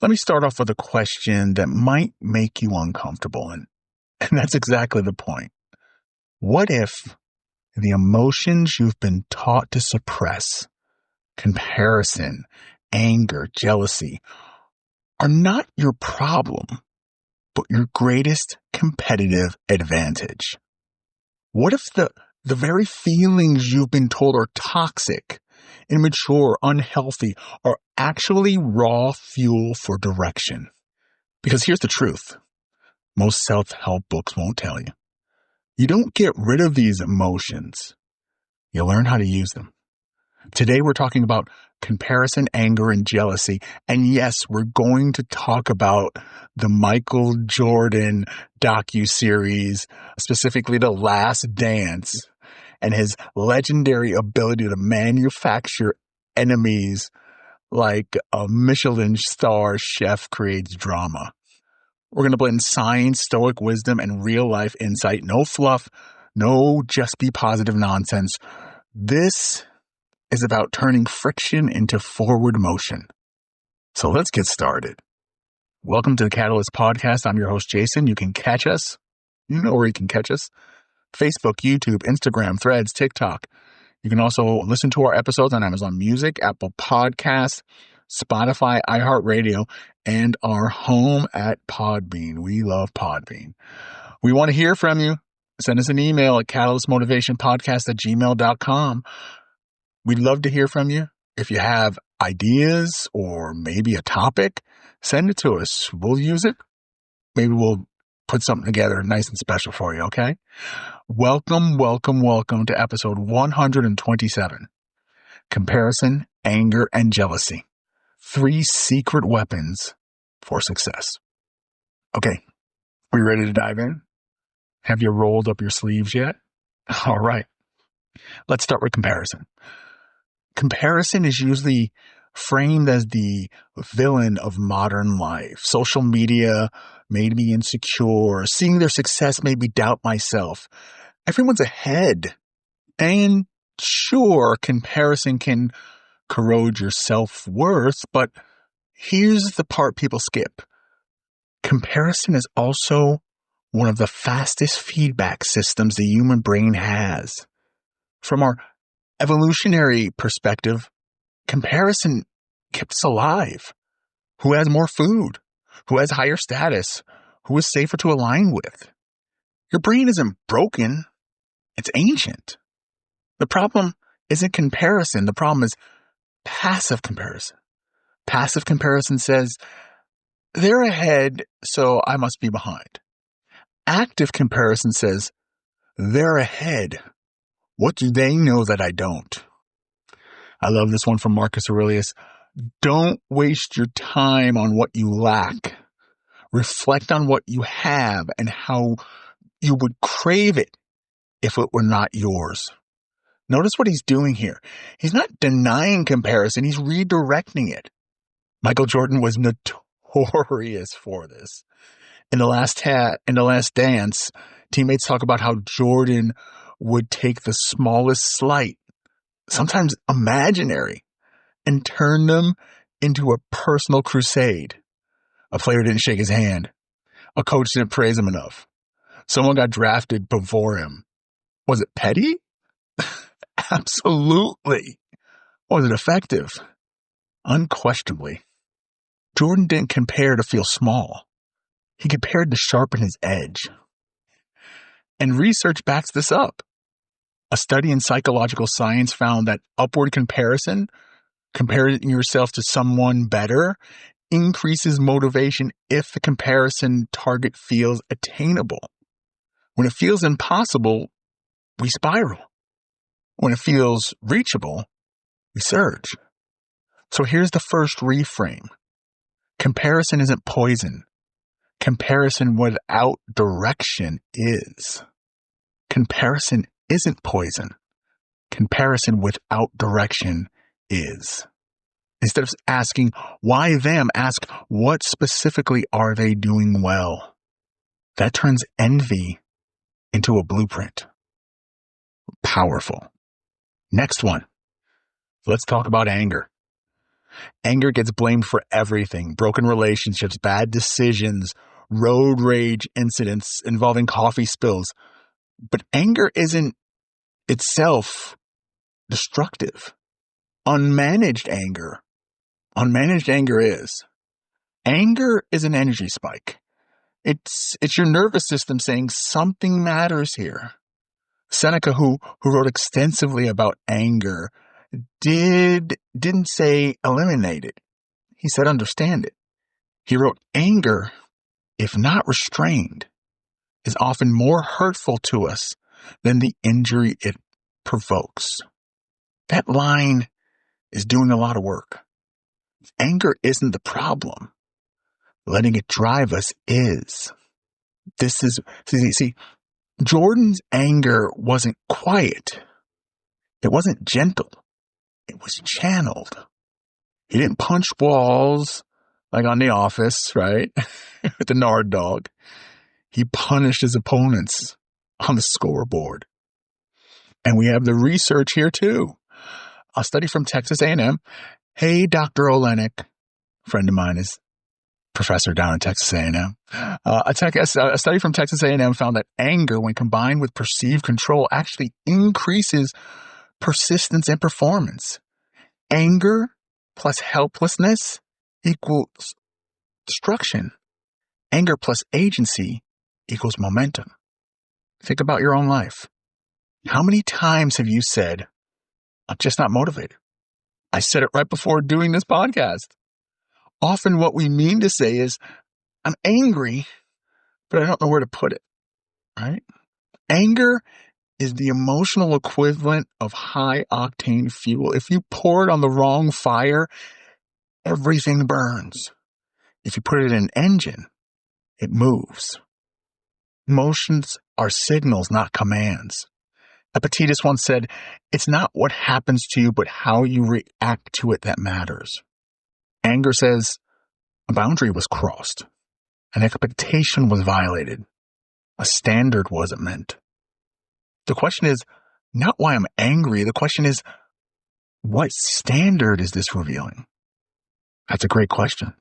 Let me start off with a question that might make you uncomfortable, and that's exactly the point. What if the emotions you've been taught to suppress, comparison, anger, jealousy, are not your problem, but your greatest competitive advantage? What if the very feelings you've been told are toxic, immature, unhealthy, are actually raw fuel for direction? Because here's the truth. Most self-help books won't tell you. You don't get rid of these emotions. You learn how to use them. Today we're talking about comparison, anger, and jealousy. And yes, we're going to talk about the Michael Jordan docuseries, specifically The Last Dance, and his legendary ability to manufacture enemies like a Michelin star chef creates drama. We're going to blend science, stoic wisdom, and real-life insight. No fluff, no just be positive nonsense. This is about turning friction into forward motion. So let's get started. Welcome to the Catalyst Podcast. I'm your host, Jason. You can catch us. You know where you can catch us. Facebook, YouTube, Instagram, Threads, TikTok. You can also listen to our episodes on Amazon Music, Apple Podcasts, Spotify, iHeartRadio, and our home at Podbean. We love Podbean. We want to hear from you. Send us an email at catalystmotivationpodcast@gmail.com. We'd love to hear from you. If you have ideas or maybe a topic, send it to us. We'll use it. Maybe we'll put something together nice and special for you, okay? Welcome to episode 127. Comparison, anger, and jealousy. 3 secret weapons for success. Okay, we ready to dive in? Have you rolled up your sleeves yet? All right. Let's start with comparison. Comparison is usually framed as the villain of modern life. Social media made me insecure. Seeing their success made me doubt myself. Everyone's ahead. And sure, comparison can corrode your self-worth, but here's the part people skip. Comparison is also one of the fastest feedback systems the human brain has. From our evolutionary perspective, comparison kept us alive. Who has more food? Who has higher status? Who is safer to align with? Your brain isn't broken. It's ancient. The problem isn't comparison. The problem is passive comparison. Passive comparison says, they're ahead, so I must be behind. Active comparison says, they're ahead. What do they know that I don't? I love this one from Marcus Aurelius. Don't waste your time on what you lack. Reflect on what you have and how you would crave it if it were not yours. Notice what he's doing here. He's not denying comparison. He's redirecting it. Michael Jordan was notorious for this. In the last dance, teammates talk about how Jordan would take the smallest slight, sometimes imaginary, and turn them into a personal crusade. A player didn't shake his hand. A coach didn't praise him enough. Someone got drafted before him. Was it petty? Absolutely. Was it effective? Unquestionably. Jordan didn't compare to feel small. He compared to sharpen his edge. And research backs this up. A study in psychological science found that upward comparison, comparing yourself to someone better, increases motivation if the comparison target feels attainable. When it feels impossible, we spiral. When it feels reachable, we surge. So here's the first reframe. Comparison isn't poison. Comparison without direction is. Comparison isn't poison. Comparison without direction is. Instead of asking, why them? Ask, what specifically are they doing well? That turns envy into a blueprint. Powerful. Next one. Let's talk about anger. Anger gets blamed for everything: broken relationships, bad decisions, road rage incidents involving coffee spills. But anger isn't itself destructive. Unmanaged anger is. Anger is an energy spike. It's your nervous system saying something matters here. Seneca, who wrote extensively about anger, didn't say eliminate it. He said understand it. He wrote, anger, if not restrained, is often more hurtful to us than the injury it provokes. That line is doing a lot of work. Anger isn't the problem. Letting it drive us is. See, Jordan's anger wasn't quiet. It wasn't gentle. It was channeled. He didn't punch walls like on The Office, right? With the Nard dog. He punished his opponents on the scoreboard. And we have the research here too. A study from Texas A&M. Hey, Dr. Olenek, friend of mine is professor down in Texas A&M. A study from Texas A&M found that anger, when combined with perceived control, actually increases persistence and performance. Anger plus helplessness equals destruction. Anger plus agency equals momentum. Think about your own life. How many times have you said, I'm just not motivated? I said it right before doing this podcast. Often what we mean to say is, I'm angry, but I don't know where to put it, right? Anger is the emotional equivalent of high-octane fuel. If you pour it on the wrong fire, everything burns. If you put it in an engine, it moves. Emotions are signals, not commands. Epictetus once said, it's not what happens to you, but how you react to it that matters. Anger says, a boundary was crossed. An expectation was violated. A standard wasn't met. The question is not why I'm angry. The question is, what standard is this revealing? That's a great question.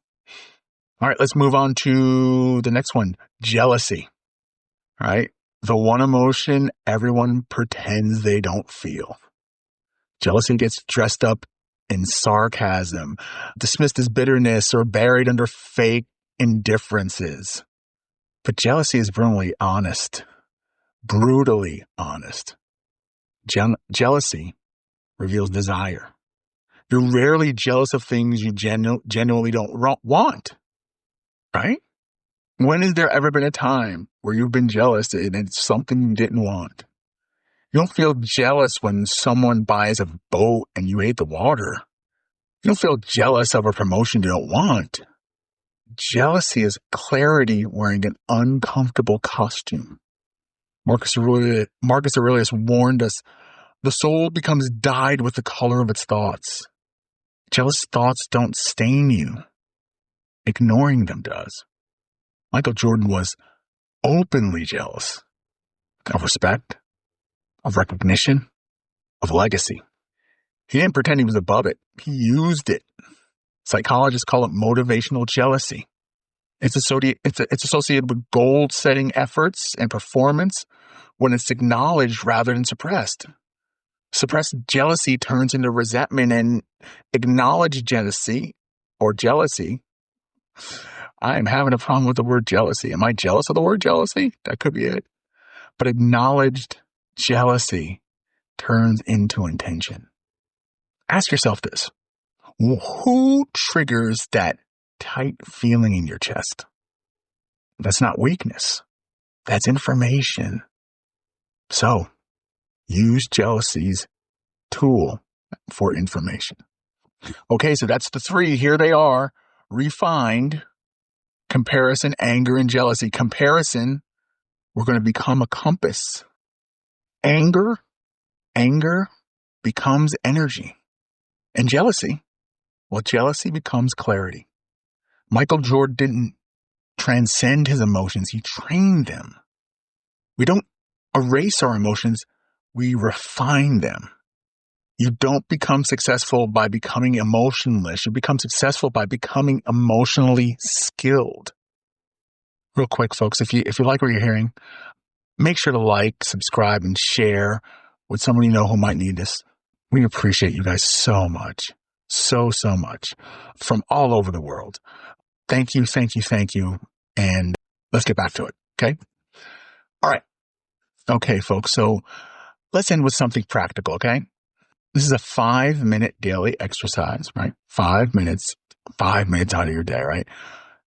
All right, let's move on to the next one, jealousy. All right, the one emotion everyone pretends they don't feel. Jealousy gets dressed up in sarcasm, dismissed as bitterness, or buried under fake indifferences. But jealousy is brutally honest. Jealousy reveals desire. You're rarely jealous of things you genuinely don't want, right? When has there ever been a time where you've been jealous and it's something you didn't want? You don't feel jealous when someone buys a boat and you hate the water. You don't feel jealous of a promotion you don't want. Jealousy is clarity wearing an uncomfortable costume. Marcus Aurelius warned us, the soul becomes dyed with the color of its thoughts. Jealous thoughts don't stain you. Ignoring them does. Michael Jordan was openly jealous of respect, of recognition, of legacy. He didn't pretend he was above it. He used it. Psychologists call it motivational jealousy. It's associated with goal-setting efforts and performance when it's acknowledged rather than suppressed. Suppressed jealousy turns into resentment, and acknowledged jealousy or jealousy. I am having a problem with the word jealousy. Am I jealous of the word jealousy? That could be it. But acknowledged jealousy turns into intention. Ask yourself this. Who triggers that tight feeling in your chest? That's not weakness. That's information. So, use jealousy's tool for information. Okay, so that's the three. Here they are, refined: comparison, anger, and jealousy. Comparison, we're going to become a compass. Anger becomes energy. And jealousy becomes clarity. Michael Jordan didn't transcend his emotions. He trained them. We don't erase our emotions. We refine them. You don't become successful by becoming emotionless. You become successful by becoming emotionally skilled. Real quick, folks, if you like what you're hearing, make sure to like, subscribe, and share with someone you know who might need this. We appreciate you guys so much. So much from all over the world. Thank you. And let's get back to it. Okay. All right. Okay, folks. So let's end with something practical. Okay. This is a 5-minute daily exercise, right? 5 minutes out of your day, right?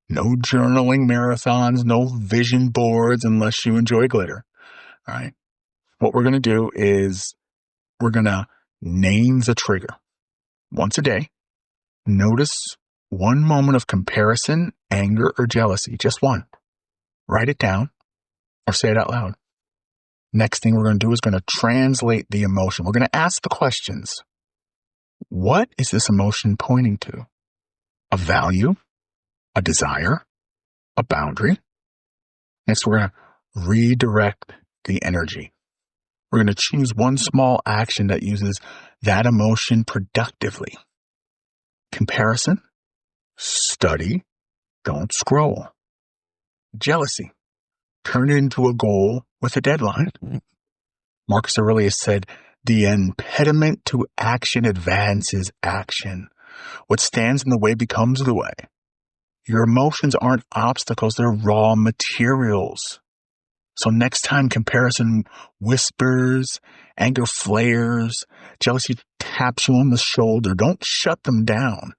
No journaling marathons, no vision boards unless you enjoy glitter. All right. What we're going to do is we're going to name the trigger once a day. Notice one moment of comparison, anger, or jealousy. Just one. Write it down or say it out loud. Next thing we're going to do is going to translate the emotion. We're going to ask the questions. What is this emotion pointing to? A value, a desire, a boundary. Next, we're going to redirect the energy. We're going to choose one small action that uses that emotion productively. Comparison, study, don't scroll. Jealousy, turn it into a goal with a deadline. Marcus Aurelius said, the impediment to action advances action. What stands in the way becomes the way. Your emotions aren't obstacles, they're raw materials. So next time comparison whispers, anger flares, jealousy taps you on the shoulder, don't shut them down.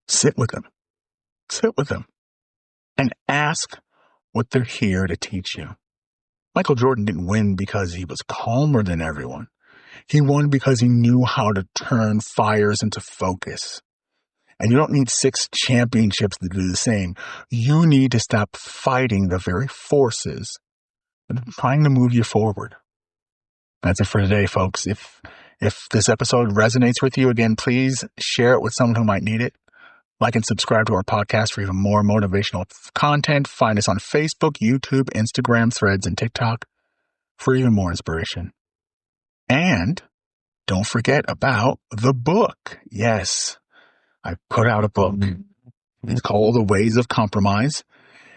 Sit with them. And ask what they're here to teach you. Michael Jordan didn't win because he was calmer than everyone. He won because he knew how to turn fires into focus. And you don't need 6 championships to do the same. You need to stop fighting the very forces that are trying to move you forward. That's it for today, folks. If this episode resonates with you, again, please share it with someone who might need it. Like and subscribe to our podcast for even more motivational content. Find us on Facebook, YouTube, Instagram, Threads, and TikTok for even more inspiration. And don't forget about the book. Yes, I put out a book. It's called The Ways of Compromise.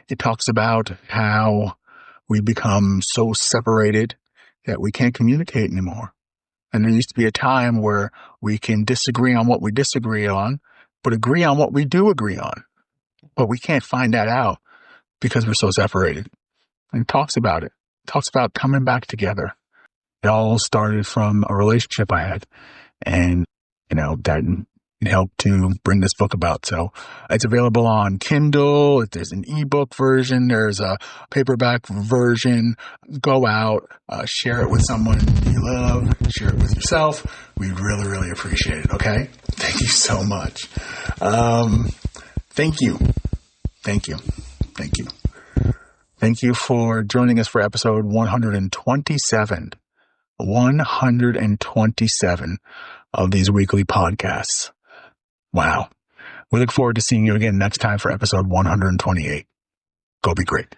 It talks about how we become so separated that we can't communicate anymore. And there used to be a time where we can disagree on what we disagree on, but agree on what we do agree on. But we can't find that out because we're so separated. And it talks about it. It talks about coming back together. It all started from a relationship I had. And, that helped to bring this book about. So it's available on Kindle. There's an ebook version. There's a paperback version. Go out, share it with someone you love, share it with yourself. We'd really, really appreciate it. Okay. Thank you so much. Thank you. Thank you for joining us for episode 127. 127 of these weekly podcasts. Wow. We look forward to seeing you again next time for episode 128. Go be great.